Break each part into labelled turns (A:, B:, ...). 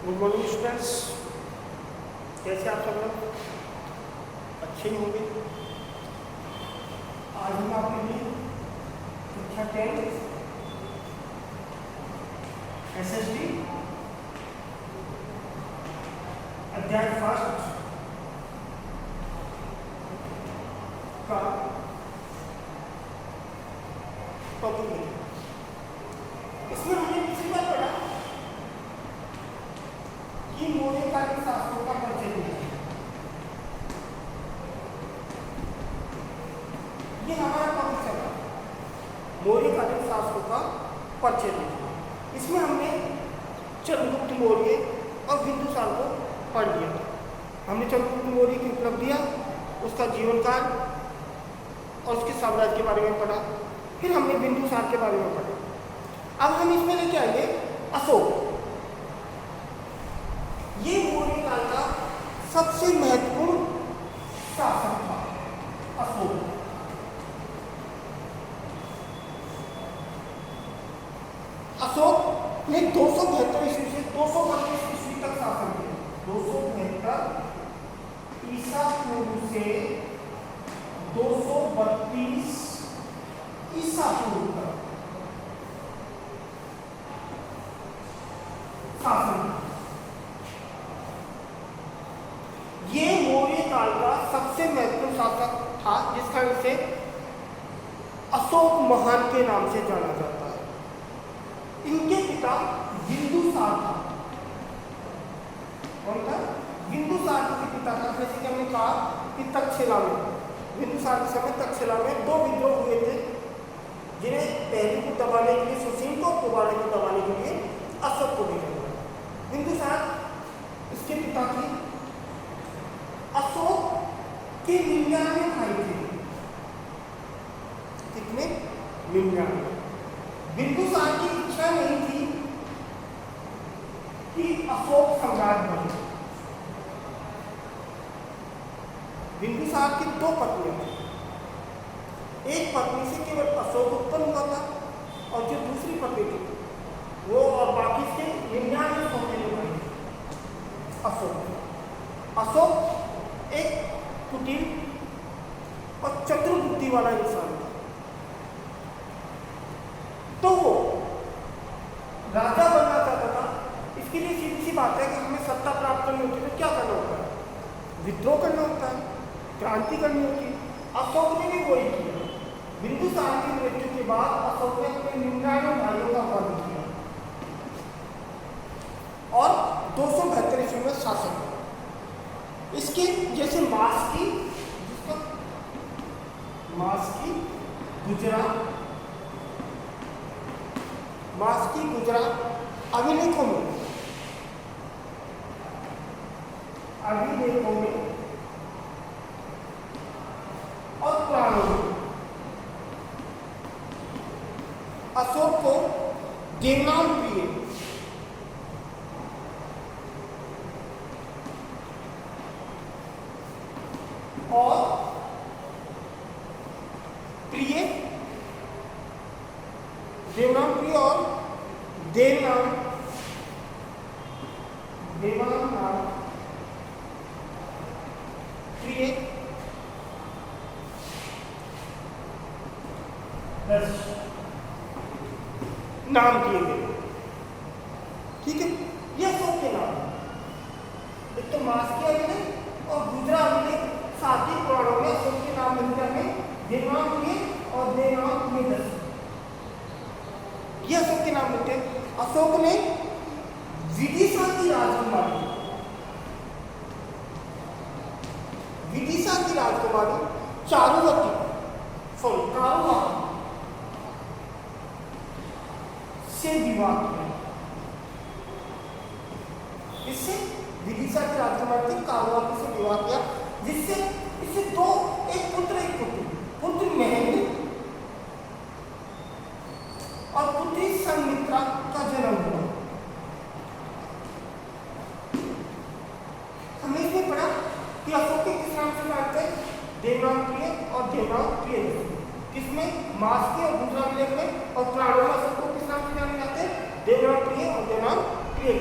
A: Good morning students, कैसे आप सब लोग? अच्छे ही होंगे। आज हम आपके लिए कक्षा 10 SST अध्याय फर्स्ट का टॉपिक है। इसमें हमने पिछली बार पढ़ा कि मौर्यकालीन शासकों का परिचय दिया। ये हमारा टॉपिक चला, मौर्यकालीन शासकों का परिचय दिया। इसमें हमने चंद्रगुप्त मौर्य और बिंदुसार को पढ़ लिया। हमने चंद्रगुप्त मौर्य की उपलब्धियां, उसका जीवन काल और उसके साम्राज्य के बारे में पढ़ा। फिर हमने बिंदुसार के बारे में पढ़ा। अब हम इसमें लेके आएंगे अशोक। ये मौर्य काल का सबसे महत्वपूर्ण शासक था अशोक। अशोक ने 272 ईस्वी से 232 ईस्वी तक शासन किया। 272 ईसा पूर्व से 232 ईसा पूर्व तक शासन किया। ये मौर्य काल का सबसे महत्वपूर्ण शासक था, जिसका इसे अशोक महान के नाम से जाना जाता है। इनके पिता बिंदुसार था। कौन था? बिंदुसार के पिता था। जैसे कि हमने कहा कि तक्षशिला में, बिंदुसार के समय तक्षशिला में 2 विद्रोह हुए थे, जिन्हें पहले को दबाने के लिए सुसीम को, दोबारा को दबाने के लिए अशोक को भेजा गया। बिंदुसार इसके पिता की अशोक के 99 भाई थे। कितने? 99। बिंदुसार की इच्छा नहीं थी कि अशोक सम्राट बने। बिंदुसार की 2 पत्नियां थी। एक पत्नी से केवल अशोक उत्पन्न हुआ था, और जो दूसरी पत्नी थी वो और बाकी से 99 सौतेले भाई थे। अशोक एक कुटिल और चतुर बुद्धि वाला इंसान था। तो वो राजा बनना चाहता था। इसके लिए सीधी सी बात है कि हमें सत्ता प्राप्त करनी होती है तो क्या करना होता है? विद्रोह करना होता है, क्रांति करनी होती है। अशोक ने भी वही किया। बिंदुसार की मृत्यु के बाद अशोक ने अपने 99 भाइयों का वध किया और 272 ईस्वी में शासन किया। इसके जैसे मास्की, गुजरात अभिलेखों में और पुराणों में अशोक को देवनाम प्रिय और देवनाम प्रिय और देवनाम प्रिय नाम दिए गए। ठीक है, ये अशोक के नाम। एक तो मास्की अभिलेख और गुजरा अभिलेख, साथ ही पुराणों में अशोक के नाम मिलते हैं, देवनाम प्रिय और देवनाम प्रिय। ये अशोक के नाम मिलते हैं। अशोक ने विदिशा की राजकुमारी चारुवती से विवाह किया। इससे विदिशा की राजकुमारी कारुवती से विवाह किया, जिससे इससे एक पुत्र पुत्री महेंद्र और पुत्री संमित्रा का जन्म हुआ। हमने इसमें पढ़ा कि अशोक के किस नाम से जानते हैं? देवनाम प्रिय और देवनाम प्रिय। किसमें? मास्की और गुजरा अभिलेख में। और पुराणों में अशोक को किस नाम से जाने जाते हैं? देवनाम प्रिय और देवनाम प्रिय।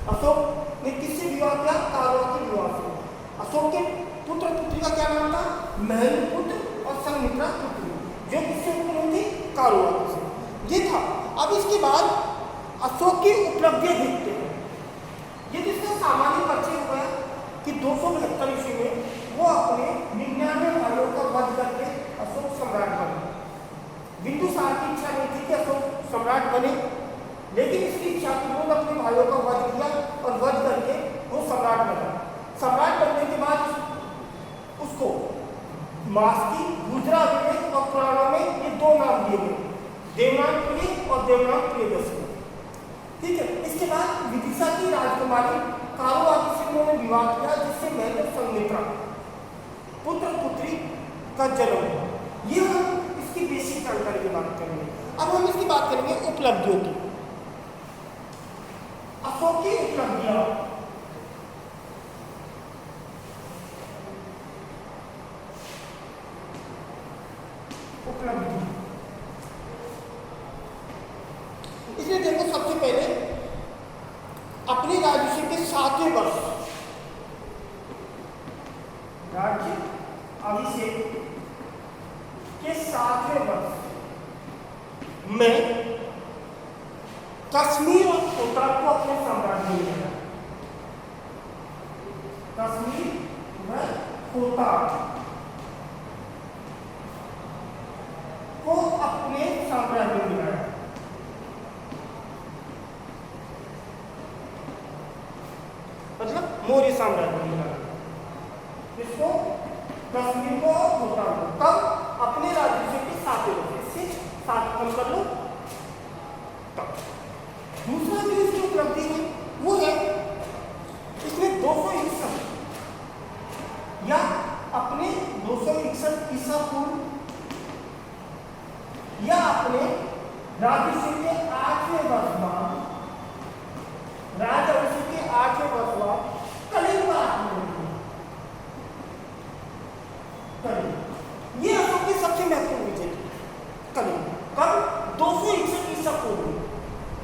A: अशोक महलपुत्र और संघमित्रा पुत्री, जो किससे उत्पन्न हुई थी? कारुआदि से। ये था। अब इसके बाद अशोक की उपलब्धियां देखते हैं। ये जिसका सामान्य परिचय हो गया कि 272 ईस्वी में वो अपने 99 भाइयों का वध करके अशोक सम्राट बने। बिंदुसार की इच्छा नहीं थी कि अशोक सम्राट बने, लेकिन इसकी इच्छा थी, वो अपने भाइयों का वध किया और वध करके वो सम्राट बना। सम्राट बनने के बाद उसको मास्की, गुजरा में और पुराणों में ये दो नाम दिए गए, देवनाम प्रिय और देवनाम प्रियदर्शनी। ठीक है। इसके बाद विदिशा की राजकुमारी कारुआदि से उन्होंने विवाह किया, जिससे महल संघमित्रा पुत्र पुत्री का जन्म हुआ। ये हम इसकी बेसिक जानकारी की बात करेंगे। अब हम इसकी बात करेंगे उपलब्धियों की। अशोक की उपलब्धियां, इसलिए देखो, सबसे पहले अपने राज्य के 7वें वर्ष, राज्य अभिषेक के 7वें वर्ष में कश्मीर और खोता को अपने साम्राज्य में लिया। कश्मीर व खोता को अपने साम्राज्य में लाया। मतलब मौर्य साम्राज्य में लाया। इसको कश्मीर को और खोता को तब अपने राज्य के 7वें वर्ष, इससे 7 कम कर लो तब। दूसरा जो इसकी उपलब्धि है वो है इसमें 261 या अपने 261 ईसा पूर्व या अपने राज्य के 8वें वर्ष बाद, राजवंश के 8वें वर्ष बाद कलिंग पर आक्रमण किया। कलिंग ये अशोक की सबसे महत्वपूर्ण विजय थी। कलिंग कब? 261 ईसा पूर्व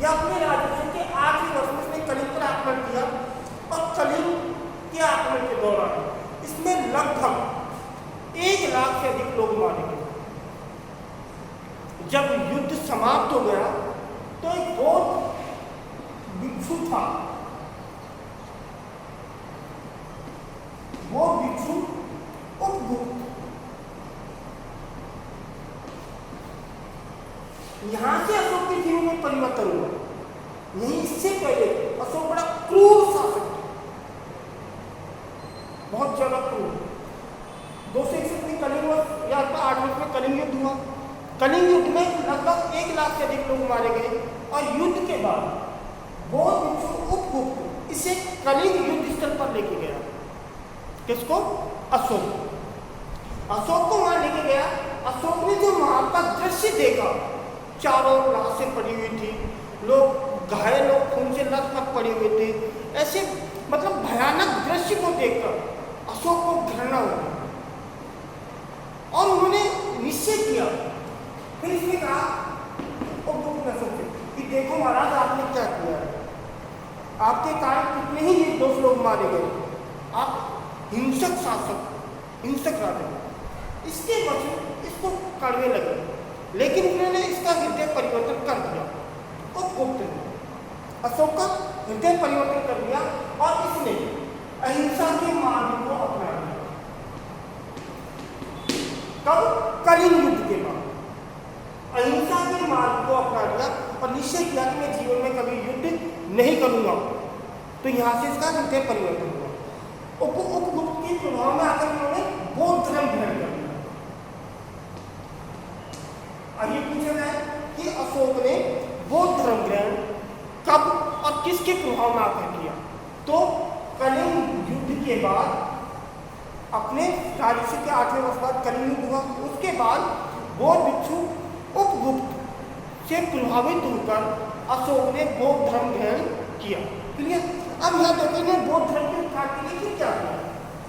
A: या अपने राज्य के 8वें वर्ष में इसने कलिंग पर आक्रमण किया। और कलिंग के आक्रमण के दौरान इसमें लगभग 1 लाख से अधिक लोग मारे गए। जब युद्ध समाप्त हो गया तो एक बौद्ध भिक्षु था, वो भिक्षु उपगुप्त, यहां से अशोक के जीवन में परिवर्तन हुआ। नहीं, इससे पहले अशोक बड़ा क्रूर शासक था, बहुत ज्यादा क्रूर। 261 में कलिंग या 8 में कलिंग युद्ध हुआ। कलिंग युद्ध में लगभग 1 लाख से अधिक लोग मारे गए। और युद्ध के बाद बौद्ध भिक्षु उपगुप्त इसे कलिंग युद्ध स्थल पर लेके गया। किसको? अशोक। अशोक को वहां लेके गया। अशोक ने जो वहां का दृश्य देखा, चारों लाशें पड़ी हुई थी, लोग घायल, लोग खून से लथपथ पड़े हुए थे, ऐसे मतलब भयानक दृश्य को देखकर अशोक को घृणा हो गई और उन्होंने निश्चय किया। फिर इसने कहा उपगुप्त अशोक से कि देखो महाराज, आपने क्या किया है, आपके कारण कितने ही निर्दोष लोग मारे गए, आप हिंसक शासक, हिंसक राजा। इसके वचन इसको कड़वे लगे, लेकिन उन्होंने इसका हृदय परिवर्तन कर दिया। उपगुप्त ने अशोक का हृदय परिवर्तन कर दिया और इसने अहिंसा के मार्ग को अपना लिया। कब? कलिंग युद्ध के बाद अहिंसा के मार्ग को अपना लिया और निश्चय किया कि मैं जीवन में कभी युद्ध नहीं करूंगा। तो यहां से इसका हृदय परिवर्तन हुआ। उपगुप्त के प्रभाव में आकर उन्होंने बौद्ध धर्म ग्रहण कर लिया। अब ये पूछा जाए कि अशोक ने बौद्ध धर्म ग्रहण कब और किसके प्रभाव में आकर किया, तो कलिंग युद्ध के बाद अपने राज्य के 8वें वर्ष बाद कलिंग युद्ध हुआ। उसके बाद बौद्ध भिक्षु उपगुप्त से प्रभावित होकर अशोक ने बौद्ध धर्म ग्रहण किया। क्लियर? अब यहाँ देखते हैं बौद्ध धर्म के उत्थान के लिए फिर क्या किया।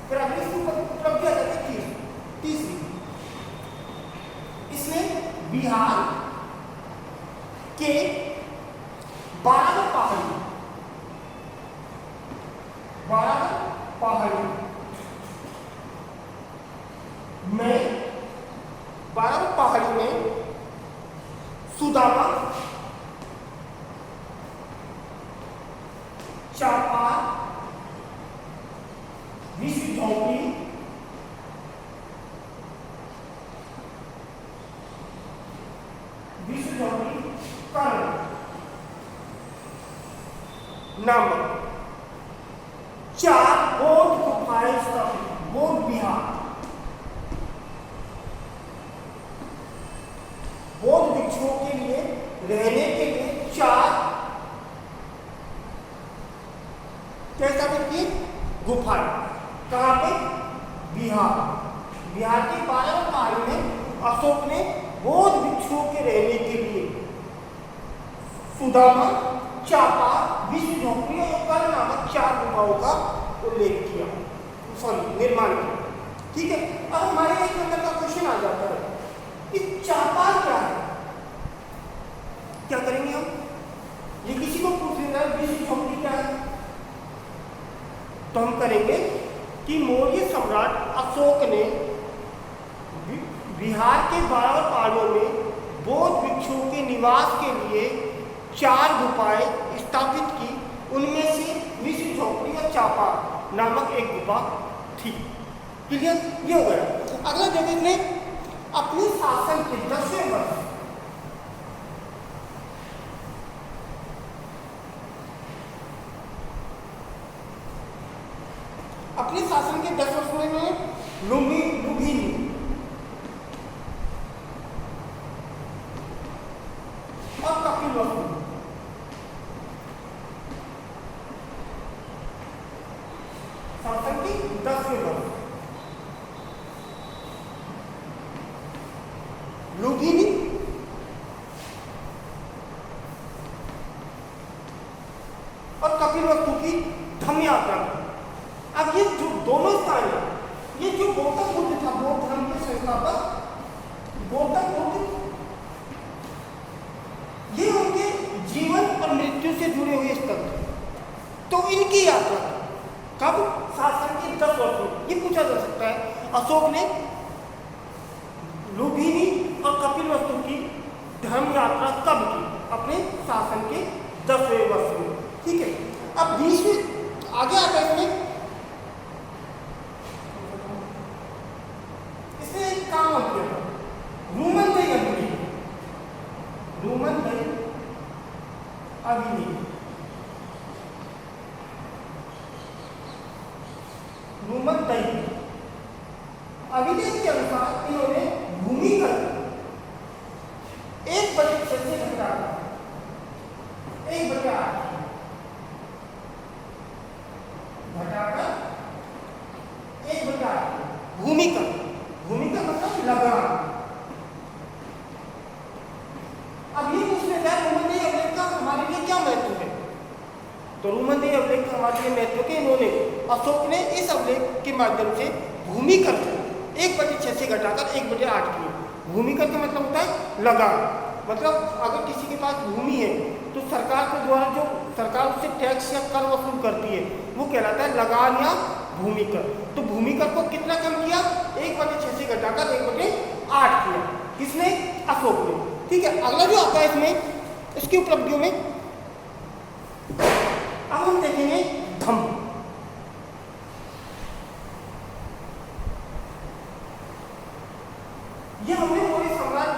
A: फिर अगली उपलब्धि आ जाती है तीसरी। इसने बिहार के 12 पहाड़ी में चापा, विश्व झोंपड़ी, कर्ण नामक 4 बौद्ध गुफाएं स्थापित। बौद्ध विहार, बौद्ध भिक्षुओं के लिए रहने के लिए 4 क्या स्थापित किए? गुफाएं। कहाँ पे? बिहार। बिहार के 12 पहाड़ी में अशोक ने बौद्ध भिक्षुओं के रहने के लिए सुदामा, चापा, विश्व झोंपड़ी और कर्ण नामक 4 गुफाओं का उल्लेख किया, निर्माण किया। ठीक है, अब हमारे एक नंबर का क्वेश्चन आ जाता है कि चापा क्या है? क्या करेंगे हम? ये किसी को पूछ लेना है विश्व झोंपड़ी क्या है, तो हम करेंगे कि मौर्य सम्राट अशोक ने बिहार के 12 पहाड़ों में बौद्ध भिक्षुओं के निवास के लिए 4 गुफाएं स्थापित की। उनमें से विश्व झोंपड़ी और चापा नामक एक गुफा थी। क्लियर? ये हो गया। अगला देखिए, इसने अपने शासन के 10वें वर्ष अपने शासन के 10 वर्षों में लुम्बिनी और कपिलवस्तु शासन के 10वें वर्ष लुम्बिनी और कपिलवस्तु की धम्म यात्रा। अब ये जो दोनों स्थान है, ये जो गौतम बुद्ध था, बौद्ध धर्म के संस्थापक गौतम बुद्ध, ये उनके जीवन और मृत्यु से जुड़े हुए स्थल थे। तो इनकी यात्रा कब? शासन के 10 वर्ष में। ये पूछा जा सकता है अशोक ने लुम्बिनी और कपिलवस्तु की धर्म यात्रा कब की? अपने शासन के 10वें वर्ष में। ठीक है, अब 20वें आगे आता है इसमें एक काम किया था, रूमन दई अभिनय, रूमन दई अभिनय, रूमन दई अभिनय के अनुसार इन्होंने भूमिगत 1/6 से घटाकर 1/8 घटाकर 1/8 भूमिगत। भूमिका मतलब लगान। अब ये पूछने का रूमन दई अभिलेख का हमारे लिए क्या महत्व है? तो रूमन दई अभिलेख का हमारे लिए महत्व के इन्होंने अशोक ने इस अभिलेख के माध्यम से भूमिकर 1/6 से घटाकर 1/8 किए। भूमिकर का मतलब होता है लगान। मतलब अगर किसी के पास भूमि है तो सरकार के द्वारा जो सरकार उससे टैक्स या कर वसूल करती है वो कहलाता है लगान या भूमिकर। तो भूमिकर को कितना कम किया? 1/6 से घटाकर 1/8 किया। किसने? अशोक ने। ठीक है, अगला जो आता है इसमें इसकी उपलब्धियों में अब हम देखेंगे धम्म। ये हमने मौर्य सम्राट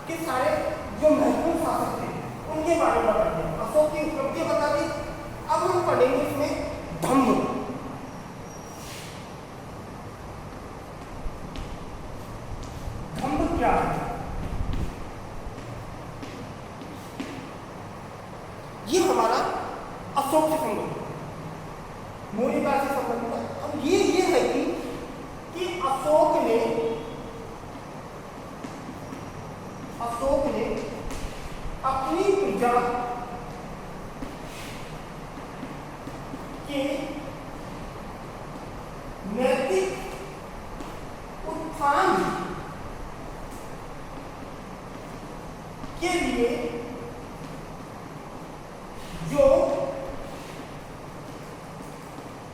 A: के सारे जो महत्वपूर्ण शासक थे उनके बारे में बता दिया, अशोक की उपलब्धियां बता दी। अब हम पढ़ेंगे इसमें धम्म। धम्म क्या है? ये हमारा अशोक से संबंधित, मौर्य काल से संबंधित है। अब ये है कि अशोक ने अपनी प्रजा के नैतिक उत्थान के लिए जो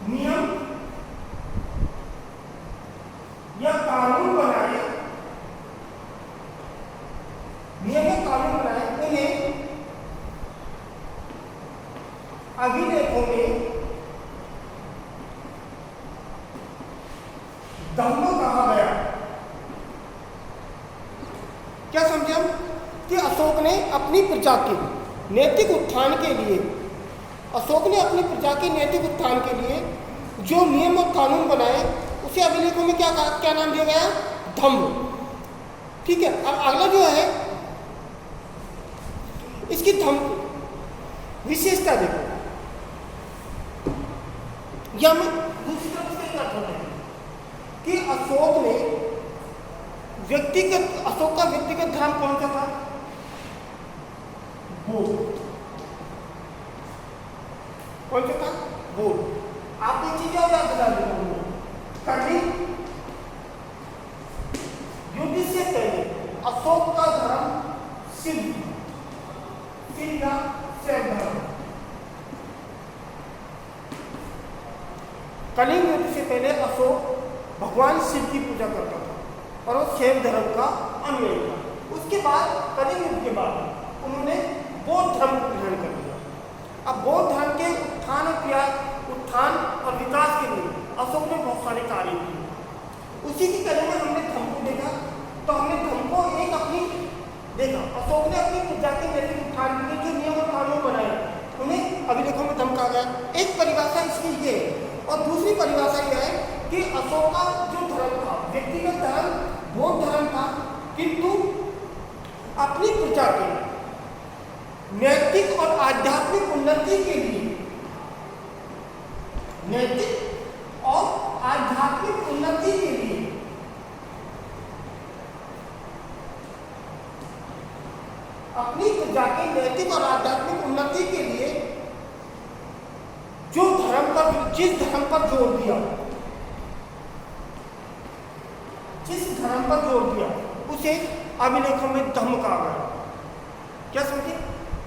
A: नियम या कानून बनाए, उन्हें अभिलेखों में धम्म कहा गया। क्या समझे हम कि अशोक ने अपनी प्रजा के नैतिक उत्थान के लिए, अशोक ने अपनी प्रजा के नैतिक उत्थान के लिए जो नियम और कानून बनाए उसे अभिलेखों में क्या नाम दिया गया? धम्म। ठीक है। अब अगला जो है इसकी धम्म विशेषता देखो, या हम दूसरी तरफ से क्या करते हैं कि अशोक ने अशोक का व्यक्तिगत धर्म कौन सा था? बौद्ध। कौन सा था? बौद्ध। आप एक चीज और याद दिला देता हूं, कलिंग युद्ध से पहले अशोक का धर्म शिव या शैव धर्म। कलिंग युद्ध से पहले अशोक भगवान शिव की पूजा करता था और वो शैव धर्म का अनुयायी था। उसके बाद कलिंग युद्ध के बाद उन्होंने बौद्ध धर्म को ग्रहण कर लिया। अब बौद्ध धर्म के उत्थान और विकास के लिए अशोक ने बहुत सारे कार्य किए। उसी की कड़ी में हमने धर्म को देखा, तो हमने धर्म को एक अपनी देखा। अशोक ने अपनी प्रजा के नैतिक उत्थान के लिए जो नियम और कानून बनाए उन्हें अभिलेखों में धर्म कहा गया। एक परिभाषा इसकी ये है और दूसरी परिभाषा यह है कि अशोक का जो धर्म था व्यक्तिगत धर्म बौद्ध धर्म था, किंतु अपनी प्रजा के नैतिक और आध्यात्मिक उन्नति के लिए, नैतिक और आध्यात्मिक उन्नति के लिए अपनी प्रजा के नैतिक और आध्यात्मिक उन्नति के लिए जो धर्म पर, जिस धर्म पर जोर दिया, जिस धर्म पर जोर दिया उसे अभिलेखों में धम्म कहा गया। क्या समझे?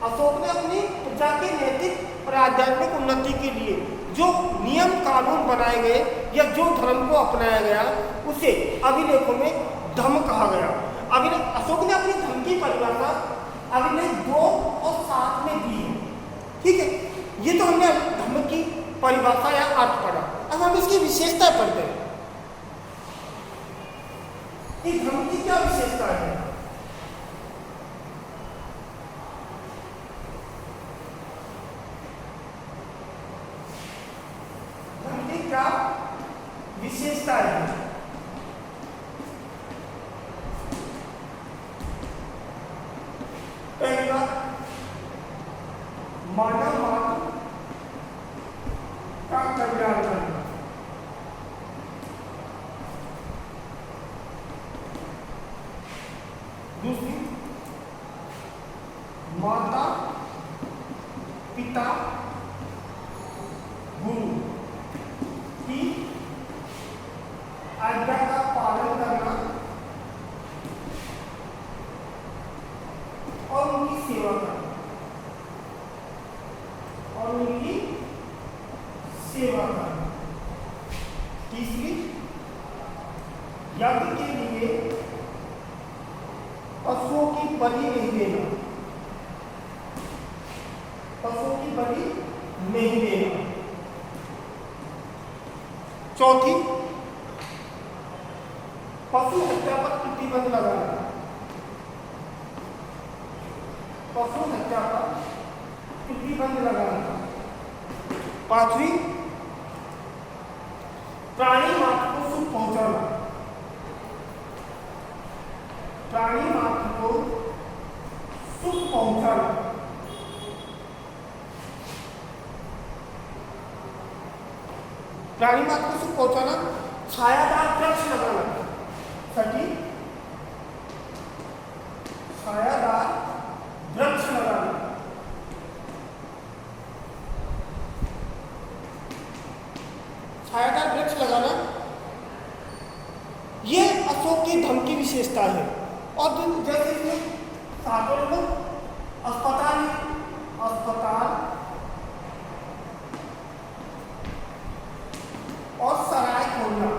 A: अशोक ने अपनी प्रजा के नैतिक और आध्यात्मिक उन्नति के लिए जो नियम कानून बनाए गए या जो धर्म को अपनाया गया उसे अभिलेखों में धम्म कहा गया। अशोक ने अपनी धर्म की परिभाषा अभिलेख 2 और 7 में दी है। ठीक है, ये तो हमने धर्म की परिभाषा या अर्थ पढ़ा। अब हम इसकी विशेषता पढ़ते हैं कि धर्म की क्या विशेषता है। धर्म की क्या विशेषता है? पहली बात, मानव मात्र का कल्याण करना। दूसरी, माता पिता गुरु की आज्ञा का पालन करना और उनकी सेवा करना, और उनकी सेवा करना। तीसरी, यज्ञ के लिए पशुओं की बलि नहीं देना, पशुओं की बलि नहीं देना। चौथी, पशु हत्या पर प्रतिबंध लगाना, पशु हत्या पर प्रतिबंध लगाना। पांचवी, प्राणी मात्र को सुख पहुंचाना, प्राणी मात्र को सुख पहुंचाना। प्राणी मात्र को सुख पहुंचाना। छायादार वृक्ष लगाना। छठी, छायादार वृक्ष लगाना। छायादार वृक्ष लगाना ये अशोक की धर्म की विशेषता है। और जैसे इसमें अस्पताल और सराय खोलना,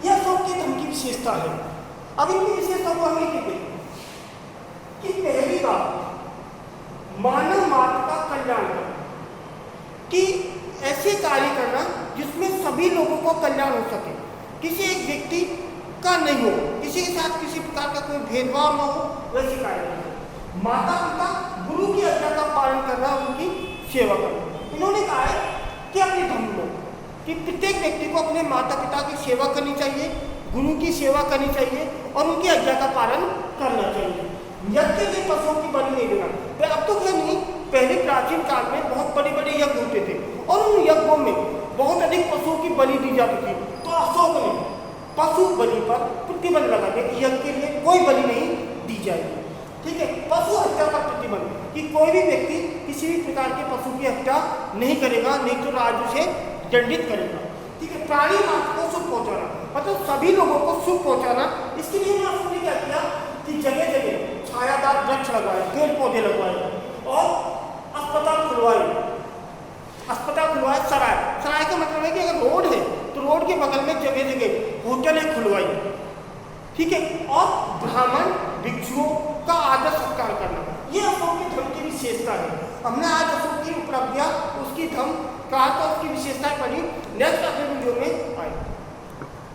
A: यह अशोक की धर्म की विशेषता है। अब इनकी विशेषता को हमें कहते हैं कि पहली बात मानव मात्र का कल्याण करना, कि ऐसे कार्य करना जिसमें सभी लोगों को कल्याण हो सके, किसी एक व्यक्ति का नहीं हो, किसी के साथ किसी प्रकार का कोई भेदभाव न हो, वैसी कार्य। माता पिता गुरु की आज्ञा का पालन करना, उनकी सेवा करना। इन्होंने कहा है कि अपने धर्म में कि प्रत्येक व्यक्ति को अपने माता पिता की सेवा करनी चाहिए, गुरु की सेवा करनी चाहिए और उनकी आज्ञा का पालन करना चाहिए। यज्ञ के पशुओं की बलि नहीं देना। तो अब तो क्या नहीं, पहले प्राचीन काल में बहुत बड़े बड़े यज्ञ होते थे और उन यज्ञों में बहुत अधिक पशुओं की बलि दी जाती थी। तो अशोक ने पशु बलि पर प्रतिबंध लगा दिया कि यज्ञ के लिए कोई बलि नहीं दी जाएगी। ठीक है, पशु हत्या का प्रतिबंध कि कोई भी व्यक्ति किसी भी प्रकार के पशु की हत्या नहीं करेगा, नहीं तो राज्य उसे दंडित करेगा। ठीक है, प्राणी मात्र को सुख पहुंचाना, मतलब सभी लोगों को सुख पहुंचाना। इसके लिए आपने क्या किया कि जगह जगह छायादार वृक्ष लगवाए, पेड़ पौधे लगवाए और अस्पताल खुलवाए। सराय का मतलब है कि अगर रोड है तो रोड के बगल में जगह जगह होटलें खुलवाई। ठीक है, और ब्राह्मण भिक्षुओं का आदर सत्कार करना, ये अशोक के धर्म की विशेषता है। हमने आज अशोक की उपलब्धियां, उसकी धर्म कहा तो उसकी विशेषताएं पढ़ी। नेक्स्ट अगले वीडियो में